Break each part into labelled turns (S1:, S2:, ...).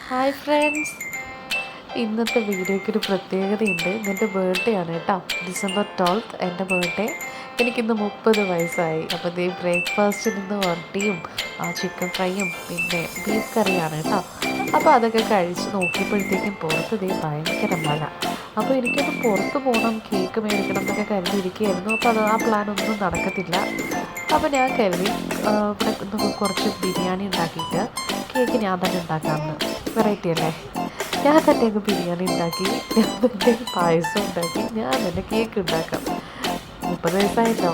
S1: Hi friends, ഇന്നത്തെ വീഡിയോയ്ക്കൊരു പ്രത്യേകതയുണ്ട്. ഇന്നെൻ്റെ ബർത്ത്ഡേ ആണ് കേട്ടോ. December 12th എൻ്റെ ബർത്ത്ഡേ. എനിക്കിന്ന് 30 വയസ്സായി. അപ്പോൾ ഇതേ ബ്രേക്ക്ഫാസ്റ്റിൽ നിന്ന് വരട്ടിയും ചിക്കൻ ഫ്രൈയും പിന്നെ ബീഫ് കറിയാണ് കേട്ടോ. അപ്പോൾ അതൊക്കെ കഴിച്ച് നോക്കിയപ്പോഴത്തേക്കും പുറത്ത് ഇതേ ഭയങ്കര മഴ. അപ്പോൾ എനിക്കൊന്ന് പുറത്ത് പോകണം, കേക്ക് മേടിക്കണം എന്നൊക്കെ കരുതിയിരിക്കുകയായിരുന്നു. അപ്പോൾ ആ പ്ലാനൊന്നും നടക്കത്തില്ല. അപ്പോൾ ഞാൻ കരുതി ഇവിടെ നമുക്ക് കുറച്ച് ബിരിയാണി ഉണ്ടാക്കിയിട്ട് കേക്ക് ഞാൻ തന്നെ ഉണ്ടാക്കാമെന്ന്. വെറൈറ്റി അല്ലേ? ഞാൻ തന്നെ അങ്ങ് ബിരിയാണി ഉണ്ടാക്കി, ഞാൻ തന്നെ പായസം ഉണ്ടാക്കി, ഞാൻ തന്നെ കേക്ക് ഉണ്ടാക്കാം. 30 വയസ്സായല്ലോ.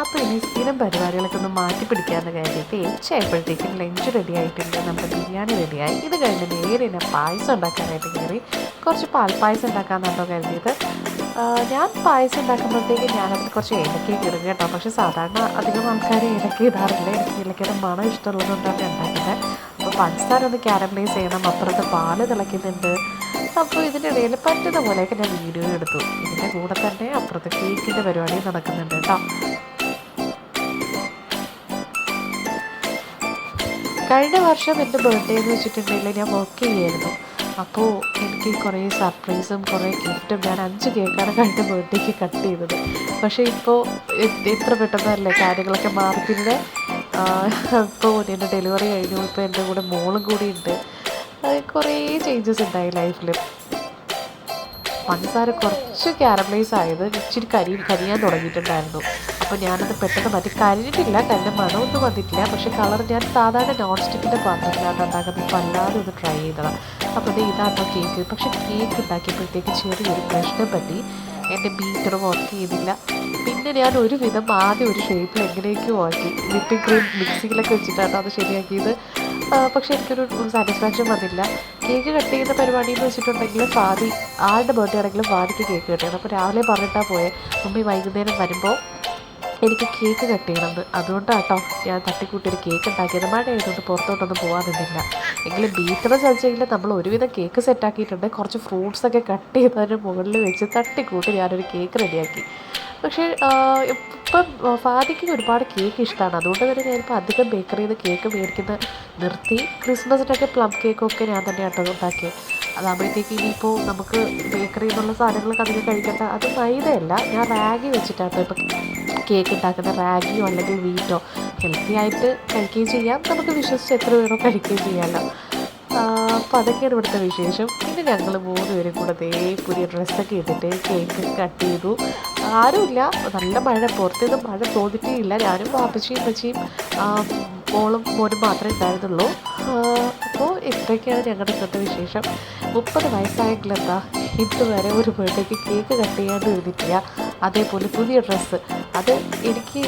S1: അപ്പോൾ ഇനി സ്ഥിരം പരിപാടികളൊക്കെ ഒന്ന് മാറ്റി പിടിക്കാമെന്ന് കരുതിയിട്ട് ഉച്ചയായപ്പോഴത്തേക്കും ലഞ്ച് റെഡി ആയിട്ടുണ്ട്, നമ്മുടെ ബിരിയാണി റെഡിയായി. ഇത് കഴിഞ്ഞ് നേരെ ഞാൻ പായസം ഉണ്ടാക്കാനായിട്ട് കയറി. കുറച്ച് പാൽപ്പായസം ഉണ്ടാക്കാമെന്നാണോ കരുതിയത്. ഞാൻ പായസം ഉണ്ടാക്കുമ്പോഴത്തേക്ക് ഞാനതിൽ കുറച്ച് ഏലക്കയൊക്കെ ഇടും കേട്ടോ. പക്ഷേ സാധാരണ അധികം ആൾക്കാർ ഏലക്ക ഇടാറില്ല. എനിക്ക് ഏലക്കയുടെ മണം ഇഷ്ടമുള്ളതുകൊണ്ടാണ് ഞാൻ ഉണ്ടാക്കുന്നത്. അപ്പോൾ പഞ്ചസാര ഒന്ന് ക്യാരമലൈസ് ചെയ്യണം, അപ്പുറത്ത് പാല് തിളയ്ക്കുന്നുണ്ട്. അപ്പോൾ ഇതിൻ്റെ ഇടയിൽ പറ്റുന്ന പോലെയൊക്കെ ഞാൻ വീഡിയോ എടുത്തു. ഇതിൻ്റെ കൂടെ തന്നെ അപ്പുറത്ത് കേക്കിൻ്റെ പരിപാടി നടക്കുന്നുണ്ട് കേട്ടോ. കഴിഞ്ഞ വർഷം എൻ്റെ ബർത്ത്ഡേ എന്ന് വെച്ചിട്ടുണ്ടെങ്കിൽ ഞാൻ വർക്ക് ചെയ്യായിരുന്നു. അപ്പോൾ എനിക്ക് കുറേ സർപ്രൈസും കുറേ ഗിഫ്റ്റും, ഞാൻ 5 കേക്കാണ് കഴിഞ്ഞ ബർത്ത്ഡേക്ക് കട്ട് ചെയ്തത്. പക്ഷേ ഇപ്പോൾ എത്ര പെട്ടെന്നല്ലേ കാര്യങ്ങളൊക്കെ മാറി. പിന്നെ ഇപ്പോൾ എൻ്റെ ഡെലിവറി കഴിഞ്ഞു. ഇപ്പോൾ എൻ്റെ കൂടെ മോളും കൂടി ഉണ്ട്. കുറേ ചേഞ്ചസ് ഉണ്ടായി ലൈഫിൽ. പഞ്ചസാര കുറച്ച് ക്യാരമലൈസ് ആയത് ഇച്ചിരി കരിയാൻ തുടങ്ങിയിട്ടുണ്ടായിരുന്നു. അപ്പോൾ ഞാനത് പെട്ടെന്ന് മാറ്റി. കരിഞ്ഞിട്ടില്ല, കരിഞ്ഞ മണമൊന്നും വന്നിട്ടില്ല. പക്ഷേ കളർ ഞാൻ സാധാരണ നോൺ സ്റ്റിക്കിൻ്റെ പാത്രത്തിലാണ് ഉണ്ടാക്കുന്നത്. ഇപ്പോൾ അല്ലാതെ ഒന്ന് ട്രൈ ചെയ്തതാണ്. അപ്പോൾ ഇതാട്ടോ കേക്ക്. പക്ഷേ കേക്ക് ഉണ്ടാക്കിയപ്പോഴത്തേക്ക് ചെറിയൊരു പ്രശ്നം പറ്റി. എൻ്റെ ബീറ്റർ വർക്ക് ചെയ്തില്ല. പിന്നെ ഞാൻ ഒരുവിധം ആദ്യം ഒരു ഷേപ്പിൽ എങ്ങനെയൊക്കെയോ ആക്കി. വിപ്പിംഗ് ക്രീം മിക്സിയിലൊക്കെ വെച്ചിട്ടാണ് അത് ശരിയാക്കിയത്. പക്ഷേ എനിക്കൊരു സാറ്റിസ്ഫാക്ഷൻ വന്നില്ല. കേക്ക് കട്ട് ചെയ്യുന്ന പരിപാടി എന്ന് വെച്ചിട്ടുണ്ടെങ്കിൽ ആളുടെ ബർത്ത്ഡേ ആണെങ്കിലും പാതിക്ക് കേക്ക് കട്ട് ചെയ്യണം. അപ്പോൾ രാവിലെ പറഞ്ഞിട്ടാണ് പോയത്, മമ്മി വൈകുന്നേരം വരുമ്പോൾ എനിക്ക് കേക്ക് കട്ട് ചെയ്യണമെന്ന്. അതുകൊണ്ടാണ് കേട്ടോ ഞാൻ തട്ടിക്കൂട്ടിയൊരു കേക്ക് ഉണ്ടാക്കിയത്. മഴ ആയതുകൊണ്ട് പുറത്തോട്ടൊന്നും പോകാൻ നിന്നില്ല. എങ്കിലും ബീറ്റർ ചതച്ചെങ്കിൽ നമ്മൾ ഒരുവിധം കേക്ക് സെറ്റാക്കിയിട്ടുണ്ട്. കുറച്ച് ഫ്രൂട്ട്സൊക്കെ കട്ട് ചെയ്തതിന് മുകളിൽ വെച്ച് തട്ടിക്കൂട്ടി ഞാനൊരു കേക്ക് റെഡിയാക്കി. പക്ഷേ ഇപ്പം ഫാദിക്ക് ഒരുപാട് കേക്ക് ഇഷ്ടമാണ്. അതുകൊണ്ട് തന്നെ ഞാനിപ്പോൾ അധികം ബേക്കറിയിൽ നിന്ന് കേക്ക് മേടിക്കുന്നത് നിർത്തി. ക്രിസ്മസിനൊക്കെ പ്ലം കേക്കൊക്കെ ഞാൻ തന്നെ ആട്ടോ ഉണ്ടാക്കിയത്. അതാകുമ്പോഴത്തേക്ക് ഇനിയിപ്പോൾ നമുക്ക് ബേക്കറിയിൽ നിന്നുള്ള സാധനങ്ങളൊക്കെ അധികം കഴിക്കേണ്ട. അത് മൈദയല്ല, ഞാൻ റാഗി വെച്ചിട്ടാട്ടോ ഇപ്പം കേക്ക് ഉണ്ടാക്കുന്ന. റാഗിയോ അല്ലെങ്കിൽ വീറ്റോ ഹെൽത്തി ആയിട്ട് കഴിക്കുകയും ചെയ്യാം, നമുക്ക് വിശ്വസിച്ച് എത്ര വേണോ കഴിക്കുകയും ചെയ്യാമല്ലോ. അപ്പോൾ അതൊക്കെയാണ് ഇവിടുത്തെ വിശേഷം. പിന്നെ ഞങ്ങൾ 3 പേരും കൂടെ പുതിയ ഡ്രസ്സൊക്കെ ഇട്ടിട്ട് കേക്ക് കട്ട് ചെയ്തു. ആരുമില്ല, നല്ല മഴ, പുറത്തുനിന്ന് മഴ തോന്നിട്ടേ ഇല്ല. ഞാനും വാപ്പച്ചിയും അമ്മച്ചിയും മോളും മോനും മാത്രമേ ഉണ്ടായിരുന്നുള്ളൂ. അപ്പോൾ ഇത്രയൊക്കെയാണ് ഞങ്ങളുടെ ഇന്നത്തെ വിശേഷം. 30 വയസ്സായെങ്കിലെന്താ, ഇതുവരെ ഒരു ബർത്ത്ഡേക്ക് കേക്ക് കട്ട് ചെയ്യാണ്ട് ഇരുന്നിട്ടില്ല. അതേപോലെ പുതിയ ഡ്രസ്സ്, അത് എനിക്ക്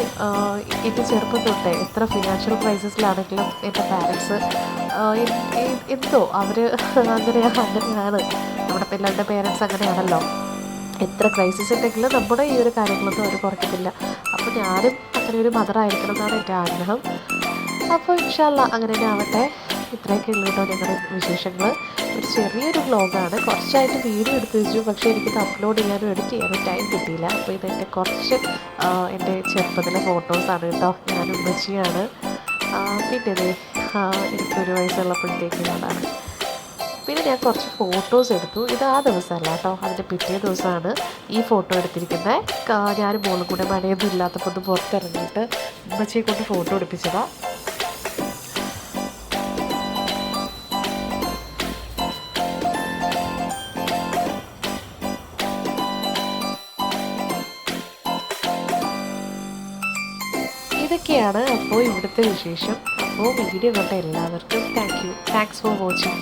S1: എൻ്റെ ചെറുപ്പം തൊട്ടേ എത്ര ഫിനാൻഷ്യൽ ക്രൈസിസിലാണെങ്കിലും എൻ്റെ പാരൻസ് എന്തോ അവർ അങ്ങനെയാണ്. നമ്മുടെ പിള്ളേരുടെ പേരൻസ് അങ്ങനെയാണല്ലോ. എത്ര ക്രൈസിസ് ഉണ്ടെങ്കിലും നമ്മുടെ ഈ ഒരു കാര്യങ്ങളൊന്നും അവർ കുറയ്ക്കത്തില്ല. അപ്പോൾ ഞാനും അങ്ങനെ ഒരു മദറായിരിക്കണം എന്നാണ് എൻ്റെ ആഗ്രഹം. അപ്പോൾ ഇൻഷാ അല്ലാ അങ്ങനെ തന്നെ ആവട്ടെ. ഇത്രയൊക്കെ ഉള്ളൂ കേട്ടോ ഞങ്ങളുടെ വിശേഷങ്ങൾ. ഒരു ചെറിയൊരു വ്ളോഗാണ്. കുറച്ചായിട്ട് വീഡിയോ എടുത്ത് വെച്ചു, പക്ഷേ എനിക്കിത് അപ്ലോഡ് ചെയ്യാനും എഡിറ്റ് ചെയ്യാനും ടൈം കിട്ടിയില്ല. അപ്പോൾ ഇതെൻ്റെ കുറച്ച് എൻ്റെ ചെറുപ്പത്തിലെ ഫോട്ടോസാണ് കേട്ടോ. ഞാനും ഉമ്മച്ചിയാണ്. പിന്നെ എനിക്കൊരു വയസ്സുള്ളപ്പോഴത്തേക്കുള്ളതാണ്. പിന്നെ ഞാൻ കുറച്ച് ഫോട്ടോസ് എടുത്തു. ഇത് ആ ദിവസമല്ല കേട്ടോ, അതിൻ്റെ പിറ്റേ ദിവസമാണ് ഈ ഫോട്ടോ എടുത്തിരിക്കുന്നത്. ഞാനും മോളും കൂടെ മഴയൊന്നും ഇല്ലാത്തപ്പോൾ ഒന്ന് പുറത്തിറങ്ങിയിട്ട് ഉമ്മച്ചിയെ കൊണ്ട് ഫോട്ടോ എടുപ്പിച്ചതാണ്. ഇതൊക്കെയാണ് അപ്പോൾ ഇവിടുത്തെ വിശേഷം. അപ്പോൾ വീഡിയോ കണ്ട എല്ലാവർക്കും താങ്ക്സ് ഫോർ വാച്ചിങ്.